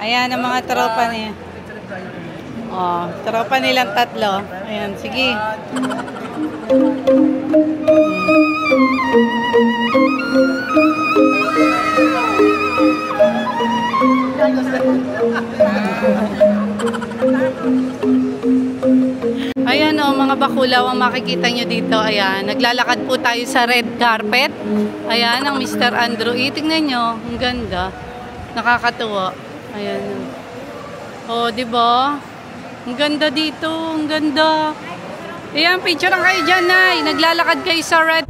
Ayan ang mga tropa niya. Oh, tropa nilang tatlo. Ayan, sige. Ayan o, mga bakulaw ang makikita nyo dito. Ayan, naglalakad po tayo sa red carpet. Ayan, ang Mr. Andrew E. Tingnan nyo, ang ganda. Nakakatuwa. Ayan. O, diba? Ang ganda dito, ang ganda. Ayan, picture lang kayo dyan, Nay. Naglalakad kayo sa red.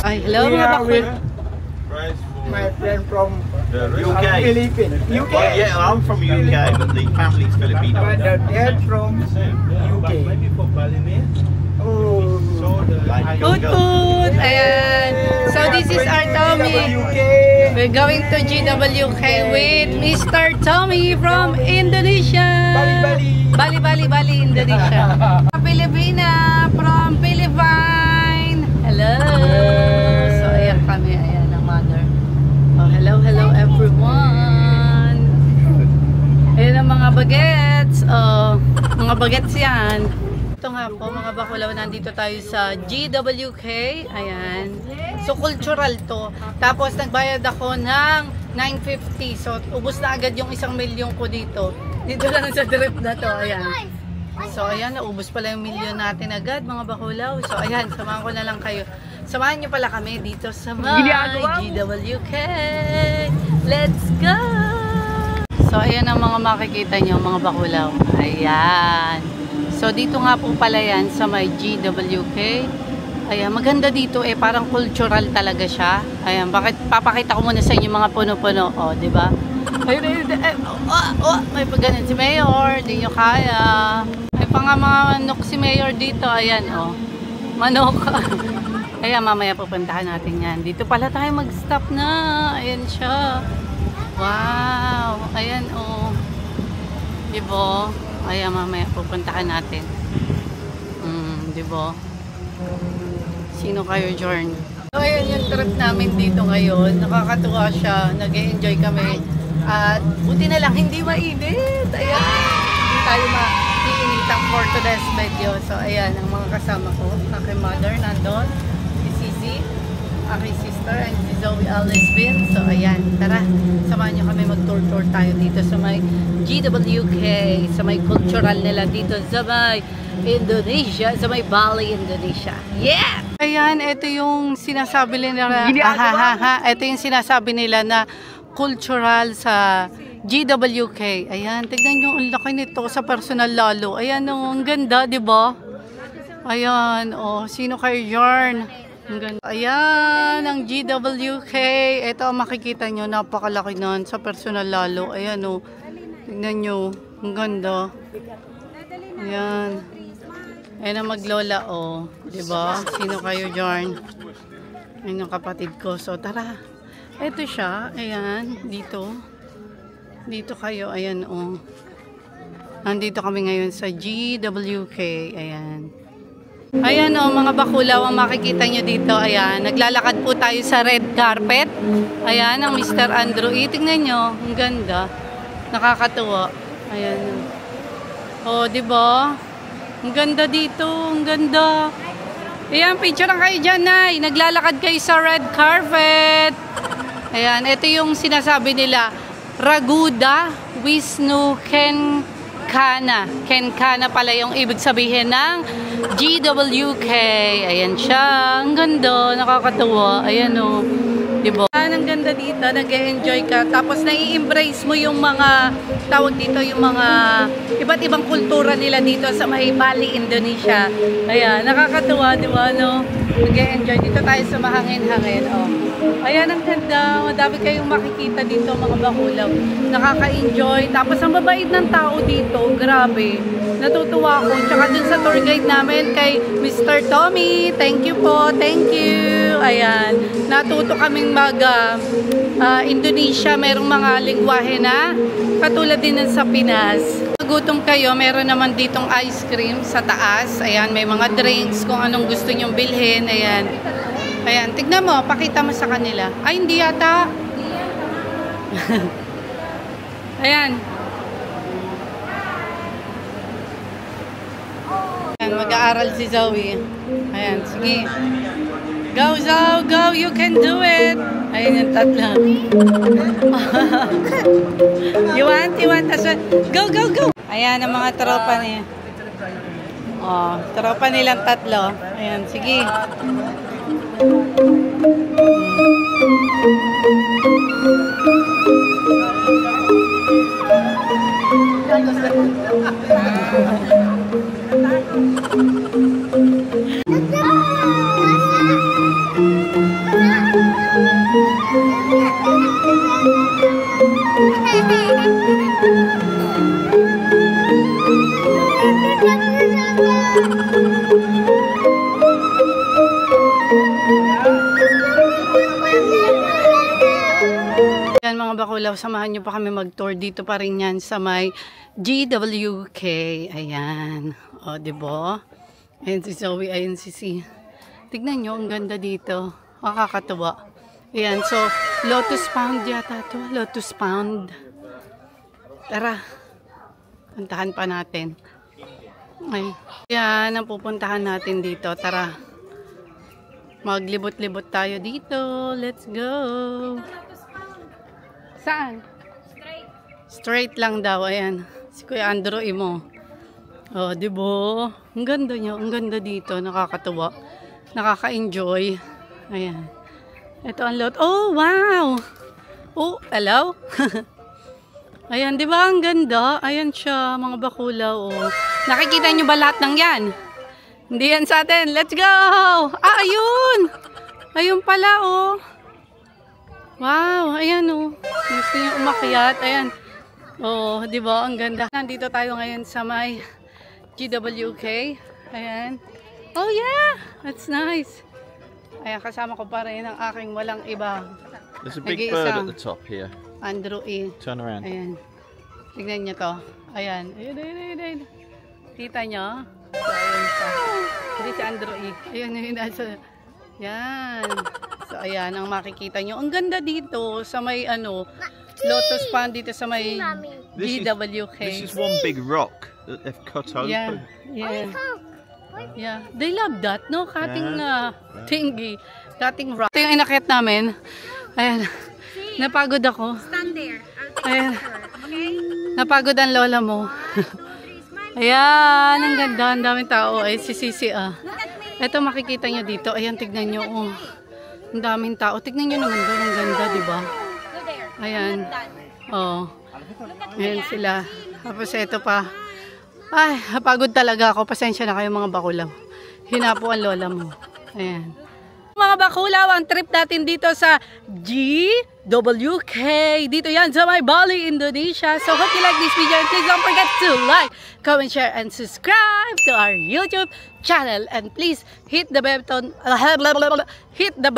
Ay, hello mga bakulaw. My friend from the UK. Philippines. UK? Yeah, I'm from UK, but the family's Filipino. But the dad from UK. Oh, Good, good. Ayan. So this is our Tommy. We're going to GWK with Mr. Tommy from Indonesia. Bali, Indonesia. Filipina from Philippines. Hello. So ayan kami, ayan ang mother. Oh, hello everyone. Ayan ang mga bagets. Oh, mga bagets yan. Ito nga po mga bakulaw, nandito tayo sa GWK. Ayan. So cultural to. Tapos nagbayad ako ng 950. So ubos na agad yung 1 milyon ko dito. Dito lang sa trip na to. Ayan. So ayan, naubos pala yung milyon natin agad mga bakulaw. So ayan, samahan ko na lang kayo. Samahan nyo pala kami dito sa GWK. Let's go! So ayan ang mga makikita nyo mga bakulaw. Ayan. So dito nga po pala yan sa may GWK. Ayan, maganda dito eh, parang cultural talaga siya. Ayan, bakit papakita ko muna sa inyo mga puno-puno. O, di ba? May pagganan si Mayor, di nyo kaya. May pa nga mga manok si Mayor dito. Ayan, o. Manok. Ayan, mamaya pupuntahan natin yan. Dito pala tayo mag-stop na. Ayan siya. Wow. Ayan, o. Diba? Ayan, mamaya pupuntahan natin. Diba? Sino kayo, Jorn? So, ayan yung trip namin dito ngayon. Nakakatuwa siya. Nag-e-enjoy kami. At buti na lang, hindi mainit. Ayan. Hindi tayo ma-iinitang for today's video. So, ayan, ang mga kasama ko. Aking mother, nandun. Si Sisi, aking sister, and si Zoe Alisbin. So, ayan. Tara, samahan nyo kami mag-tour-tour tayo dito sa may GWK. Sa may cultural nila dito sa may Indonesia. Sa may Bali, Indonesia. Yeah! Ayan, ito yung sinasabi nila. Ito yung sinasabi nila na cultural sa GWK. Ayan, tignan nyo, ang laki nito sa personal lalo. Ayan, oh, ang ganda, di ba? Ayan, oh, sino kayo yarn? Ang ganda. Ayan, ang GWK. Ito ang makikita nyo, napakalaki nun sa personal lalo. Ayan, oh, tignan nyo, ang ganda. Ayan. Ayan ang maglola, oh. Diba? Sino kayo dyan? Ayan ang kapatid ko. So, tara. Ito siya. Ayan. Dito. Dito kayo. Ayan, oh. Nandito kami ngayon sa GWK. Ayan. Ayan, oh. Mga bakulaw ang makikita nyo dito. Ayan. Naglalakad po tayo sa red carpet. Ayan, ang Mr. Andrew E. Tingnan nyo. Ang ganda. Nakakatuwa. Ayan. Oh, diba? Ang ganda dito, ang ganda. Ayan, picture lang kayo dyan, Nay. Naglalakad kayo sa red carpet. Ayan, ito yung sinasabi nila. Raguda Wisnu Kencana. Kencana pala yung ibig sabihin ng GWK. Ayan siya. Ang ganda, nakakatuwa. Ayan o. Diba? Ang ganda dito, nag-e-enjoy ka. Tapos nai-embrace mo yung mga tawag dito, yung mga iba't ibang kultura nila dito sa may Bali, Indonesia. Ayan, nakakatuwa, di ba, no? Mag-e-enjoy. Dito tayo sa mahangin-hangin. Oh. Ayan, ang ganda. Madami kayong makikita dito, mga bakulaw. Nakaka-enjoy. Tapos ang babait ng tao dito, grabe. Natutuwa ako. Tsaka dun sa tour guide namin kay Mr. Tommy. Thank you po. Thank you. Ayan. Natuto kaming Indonesia. Merong mga lingwahe na katulad din sa Pinas. Gutom kayo, meron naman ditong ice cream sa taas. Ayan, may mga drinks kung anong gusto nyong bilhin. Ayan. Ayan, tignan mo, pakita mo sa kanila. Ay, hindi yata. Ayan. Ayan, mag-aaral si Zoe. Ayan, sige. Go, Zoe, go, you can do it. Ayan yung tatlo. You want as well? Go, go, go. Ayan ang mga tropa niya. Oh, tropa nilang tatlo. Ayan, sige. Yan mga bakulaw, samahan nyo pa kami mag-tour dito pa rin yan sa may GWK. Ayan. O, diba? Ayan si Zoe, ayan si C. Tignan nyo, ang ganda dito. Makakatuwa. Ayan, so, Lotus Pound yata to. Lotus Pound. Tara. Puntahan pa natin. Ay. Yan ang pupuntahan natin dito. Tara. Maglibot-libot tayo dito. Let's go. Saan? Straight lang daw. Ayan. Si Kuya Andrew mo. Oh, diba? Ang ganda niya. Ang ganda dito. Nakakatuwa. Nakaka-enjoy. Ayan. Ito ang lot. Oh, wow! Oh, hello? Ayan, di ba? Ang ganda. Ayan siya, mga bakulaw. Oh. Nakikita nyo ba lahat ng yan? Hindi yan sa atin. Let's go! Ah, ayun! Ayun pala, oh. Wow, ayan, oh. Gusto nyo umakyat. Ayan. Oh, di ba? Ang ganda. Nandito tayo ngayon sa may GWK. Ayan. Oh, yeah! That's nice. Ayan, kasama ko pa rin ang aking walang iba. There's a big bird at the top here. Andrew E. Turn around. Ayan. Tignan nyo to. Ayan. Ayan, ayan, ayan, ayan. Kita nyo? So, ayan siya. Hindi si Andrew E. Ayan, ayan, ayan. Yan. So, ayan ang makikita nyo. Ang ganda dito sa may Lotus Pond dito sa may GWK. This is one big rock that they've cut open. Yeah. Yeah. Yeah, they love that, no? Kating thingy, kating rock. Ito yung inakyat namin. Ayan, napagod ako. Stand there. Ayan, napagod ang lola mo. Ayan, ang ganda, ang daming tao. Ay, si Sisi, Ito makikita nyo dito. Ayan, tignan nyo, oh. Ang daming tao. Tignan nyo naman doon, ang ganda, diba? Ayan, oh. Ayan sila. Tapos ito pa. Ay, napagod talaga ako. Pasensya na kayo mga bakulaw. Hinapo ang lola mo. Ayan. Mga bakulaw, ang trip natin dito sa GWK. Dito yan sa may Bali, Indonesia. So, hope you like this video. And please don't forget to like, comment, share, and subscribe to our YouTube channel. And please hit the button, hit the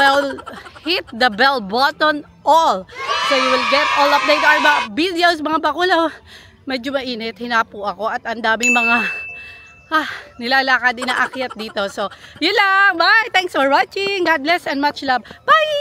bell button all. So, you will get all update our videos, mga bakulaw. Medyo mainit, hinapo ako at ang daming mga nilalakad, inaakyat dito. So, yun lang. Bye! Thanks for watching. God bless and much love. Bye!